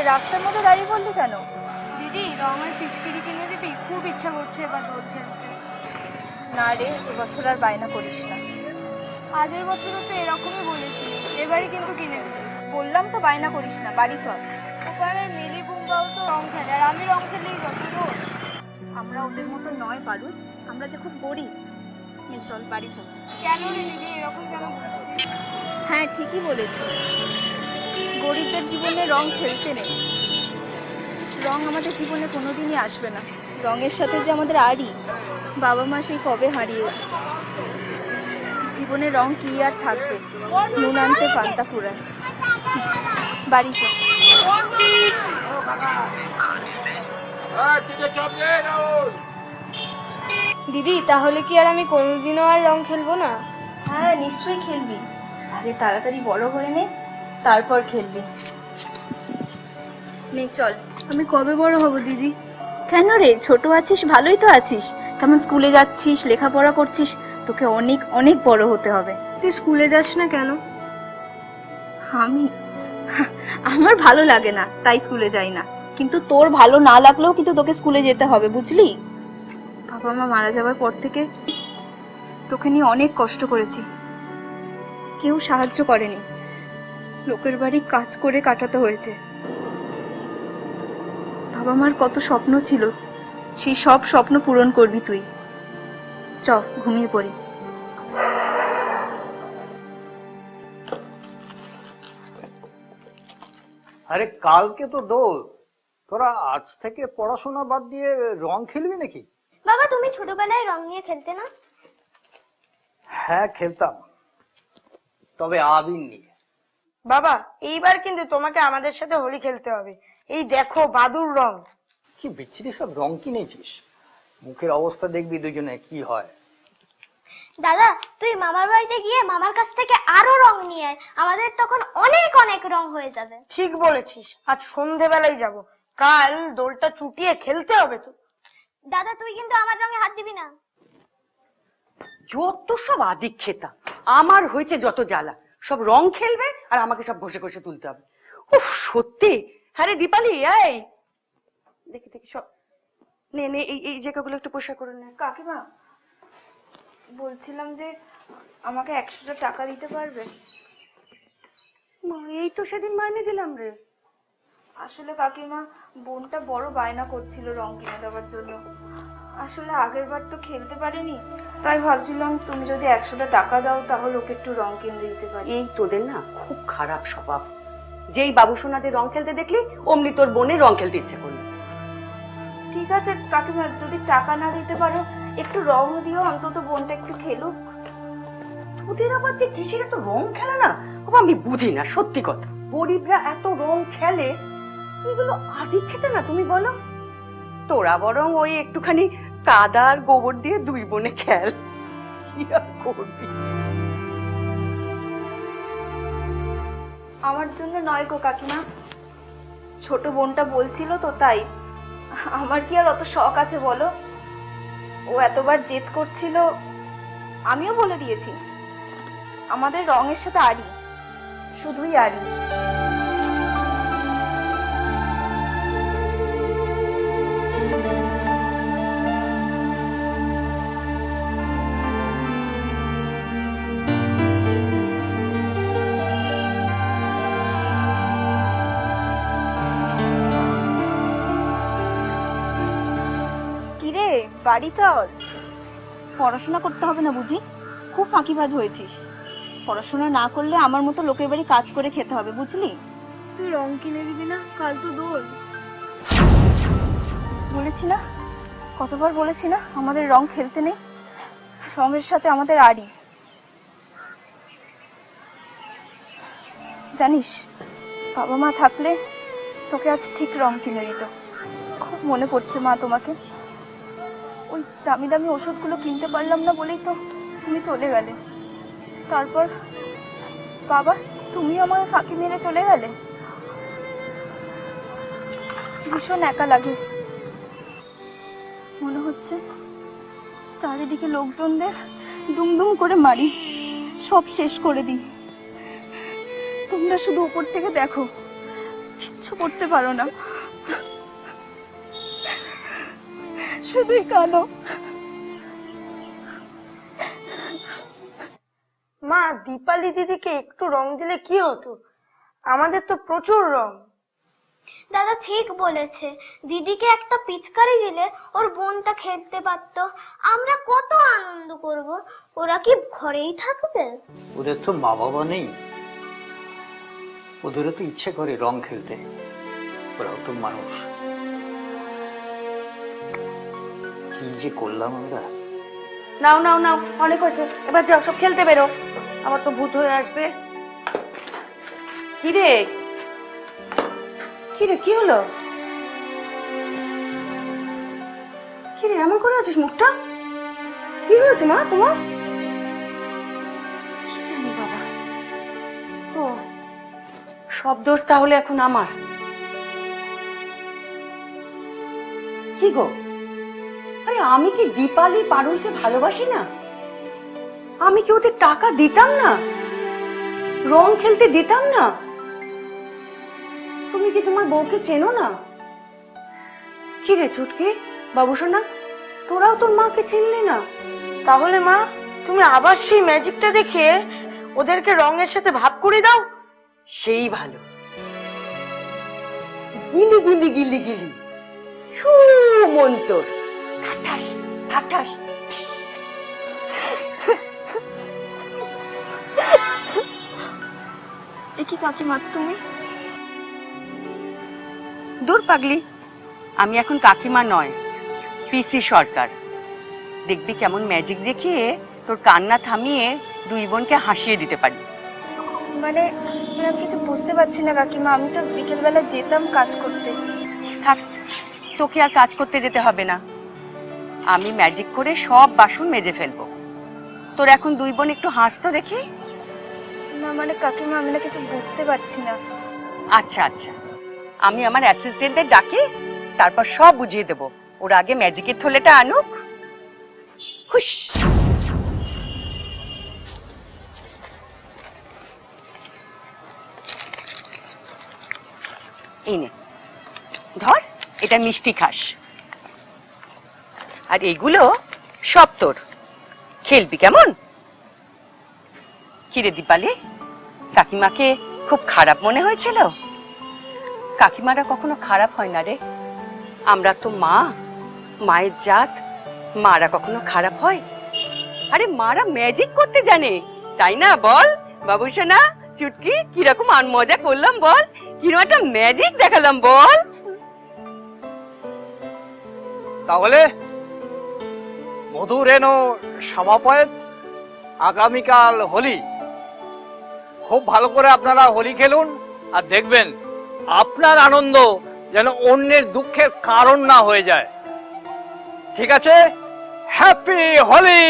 রাস্তার মধ্যে দাঁড়িয়ে পড়লি কেন? দিদি রঙের পিচকারি কিনে দিবি? খুব ইচ্ছা করছে এবার দোল খেলতে। না রে, এবছর আর বায়না করিস না। আগের বছরও তো এরকমই বলেছিলি, এবারই কিন্তু কিনে দিবি। বললাম তো বায়না করিস না, বাড়ি চল। ওপারের মিলি বুম্বাও তো রং খেলে, আর আমি রং খেলেই যত দোল। আমরা ওদের মতো নয় পারুল, আমরা যে খুব গরিব। নে চল, বাড়ি চল। কেন রে দিদি এরকম কেন বলছিস? হ্যাঁ, ঠিকই বলেছি, গরিবদের জীবনে রং খেলতে নেই। রং আমাদের জীবনে কোনোদিনই আসবে না। রঙের সাথে যে আমাদের আড়ি, বাবা মা সেই কবে হারিয়ে যাচ্ছে। জীবনে রং কি আর থাকবে, নুন আনতে পান্তা ফুরায়। বাড়ি চল। দিদি তাহলে কি আর আমি কোনোদিনও আর রং খেলবো না? হ্যাঁ, নিশ্চয়ই খেলবি। আগে তাড়াতাড়ি বড় হয়ে নে, তারপর খেলবি। নে চল। আমি কবে বড় হব দিদি? কেন রে, ছোট আছিস, ভালোই তো আছিস। কেমন স্কুলে যাচ্ছিস, লেখাপড়া করছিস, তোকে অনেক অনেক বড় হতে হবে। তুই স্কুলে যাস না কেন? আমার ভালো লাগে না, তাই স্কুলে যাই না। কিন্তু তোর ভালো না লাগলেও কিন্তু তোকে স্কুলে যেতে হবে, বুঝলি? বাবা মা মারা যাওয়ার পর থেকে তোকে নিয়ে অনেক কষ্ট করেছি, কেউ সাহায্য করেনি। লোকের বাড়ি কাজ করে কাটাতে হয়েছে। বাবা মার কত স্বপ্ন ছিল, সেই সব স্বপ্ন পূরণ করবি তুই। চ, ঘুমিয়ে পড়ি। আরে কালকে তো দোল, তোরা আজ থেকে পড়াশোনা বাদ দিয়ে রং খেলবি নাকি? বাবা তুমি ছোটবেলায় রং নিয়ে খেলতে না? হ্যাঁ খেলতাম, তবে আবির নিয়ে। বাবা এইবার কিন্তু তোমাকে আমাদের সাথে হোলি খেলতে হবে। এই দেখো বাদুর রং। কি বিচ্ছিরি সব রং কিনেছিস, মুখের অবস্থা দেখবি দুজনে কি হয়। দাদা তুই মামার বাড়িতে গিয়ে মামার কাছ থেকে আরো রং নিয়ে আয়, আমাদের তখন অনেক অনেক রং হয়ে যাবে। ঠিক বলেছিস, আজ সন্ধেবেলায় যাব। কাল দোলটা চুটিয়ে খেলতে হবে তো। দাদা তুই কিন্তু আমার রঙে হাত দিবি না। যত সব আদিক্ষেতা, আমার হয়েছে যত জ্বালা। সব রং খেলবে আর আমাকে সব ঘষে ঘষে তুলতে হবে। উফ সত্যি। হ্যাঁ রে দীপালি, এই দেখি দেখি সব নে নে, এই জায়গাগুলো একটু পরিষ্কার করে নে। কাকিমা, বলছিলাম যে আমাকে 100টা টাকা দিতে পারবে? মা, এই তো সেদিন মাইনে দিলাম রে। আসলে কাকিমা, বোনটা বড় বায়না করছিল রং কিনে দেওয়ার জন্য। আসলে আগের বার তো খেলতে পারিনি, তাই ভাবছিলাম তুমি যদি 100টা টাকা দাও তাহলে ওকে একটু রং কিনে দিতে পারি। এই তোদের না খুব খারাপ স্বভাব। যেই বাবু সোনাদের রং খেলতে দেখলি অমনি তোর বোনের রং খেলতে ইচ্ছে করলো। ঠিক আছে কাকিমা, যদি টাকা না দিতে পারো একটু রং দিও, অন্তত বোনটা একটু খেলুক। তোদের আবার যে কিসের এত রং খেলা না, বাবা আমি বুঝি না সত্যি কথা। গরিবরা এত রং খেলে, এগুলো আদিক্ষেতা না তুমি বলো? তোরা বরং ওই একটুখানি কাদা আর গোবর দিয়ে দুই বোনে খেল, কি আর করবি। আমার জন্য নয় গো কাকিমা, ছোট বোনটা বলছিল তো তাই। আমার কি আর অত শখ আছে বলো? ও এতবার জেদ করছিল, আমিও বলে দিয়েছি আমাদের রঙের সাথে আড়ি, শুধুই আড়ি। কিরে, বাড়ি চল। পড়াশোনা করতে হবে না বুঝি? খুব ফাঁকিবাজ হয়েছিস। পড়াশোনা না করলে আমার মতো লোকের বাড়ি কাজ করে খেতে হবে, বুঝলি? তুই রং কিনে দিবি না? কাল তো দোল। বলেছি না, কতবার বলেছি না আমাদের রং খেলতে নেই। রঙের সাথে আমাদের আড়ি। জানিস, বাবা মা থাকলে তোকে আজ ঠিক রং কিনে দিত। খুব মনে পড়ছে মা তোমাকে। ওই দামি দামি ওষুধগুলো কিনতে পারলাম না বলেই তো তুমি চলে গেলে। তারপর বাবা, তুমি আমাকে ফাঁকি মেরে চলে গেলে। ভীষণ একা লাগে। মনে হচ্ছে চারিদিকে লোকজনদের দুমদুম করে মারি, সব শেষ করে দিই। তোমরা শুধু উপর থেকে দেখো, কিচ্ছু করতে পারো না, শুধুই কাঁদো। মা, দীপালি দিদিকে একটু রং দিলে কি হতো? আমাদের তো প্রচুর রং। দাদা ঠিক বলেছে, দিদিকে একটা পিচকারি দিলে ওর বোনটা খেলতে পারতো, আমরা কত আনন্দ করব। ওরা কি ঘরেই থাকবে? ওদের তো মা বাবা নেই, ওদেরও তো ইচ্ছে করে রং খেলতে, ওরাও তো মানুষ। কি যে করলাম আমরা। নাও নাও নাও, অনেক হয়েছে, এবার যাও সব খেলতে বেরো, আমার তো ভূত হয়ে আসবে। কিরে কিরে, কি হলো? কিরে এমন করে আছিস মুখটা? কি হয়েছে মা তোমার? কি জানি বাবা। ও, সব দোষ তাহলে এখন আমার। কি গো, আরে আমি কি দীপালি পারুলকে ভালোবাসি না? আমি কি ওদের টাকা দিতাম না, রং খেলতে দিতাম না? তুমি কি তোমার বউকে চেনো না? কি রে চুটকি, বাবু সোনা, তোরাও তোর মাকে চিনলি না? তাহলে মা, তুমি আবার সেই ম্যাজিকটা দেখিয়ে ওদেরকে রঙের সাথে ভাব করে দাও। সেই ভালো। গিলি গিলি গিলি গিলি, ছু মন্তর, ঠাঠাস ঠাঠাস। এ কি কাকিমা তুমি? দূর পাগলি, আমি এখন কাকিমা নয়, পিসি সরকার। দেখবি কেমন ম্যাজিক দেখিয়ে তোর কান্না থামিয়ে দুই বোনকে হাসিয়ে দিতে পারি। মানে আমি কিছু বুঝতে পারছি না কাকিমা, আমি তো বিকেলবেলা যেতাম কাজ করতে। থাক, তোকে আর কাজ করতে যেতে হবে না, আমি ম্যাজিক করে সব বাসন মেজে ফেলবো। তোর এখন দুই বোন একটু হাসতো দেখি। না মানে কাকিমা, আমি না কিছু বুঝতে পারছি না। আচ্ছা আচ্ছা, আমি আমার অ্যাসিস্ট্যান্টদের ডাকি, তারপর সব বুঝিয়ে দেবো। ওরা আগে ম্যাজিকের থলেটা আনুক। হুশ। এই নে, ধর, এটা মিষ্টি খাস, আর এইগুলো সব তোর, খেলবি কেমন? কিরে দীপালি, কাকিমাকে খুব খারাপ মনে হয়েছিল? কাকিমারা কখনো খারাপ হয় না রে, আমরা তো মা, মায়ের জাত, মারা কখনো খারাপ হয়? আরে মারা ম্যাজিক করতে জানে, তাই না বল বাবু সোনা? চুটকি, কিরকম মজা করলাম বল, কিরকম একটা ম্যাজিক দেখালাম বল। তাহলে মধুর এনো সমাপয়েত, আগামীকাল হোলি। খুব ভালো করে আপনারা হোলি খেলুন, আর দেখবেন আপনার আনন্দ যেন অন্যের দুঃখের কারণ না হয়ে যায়। ঠিক আছে? হ্যাপি হোলি।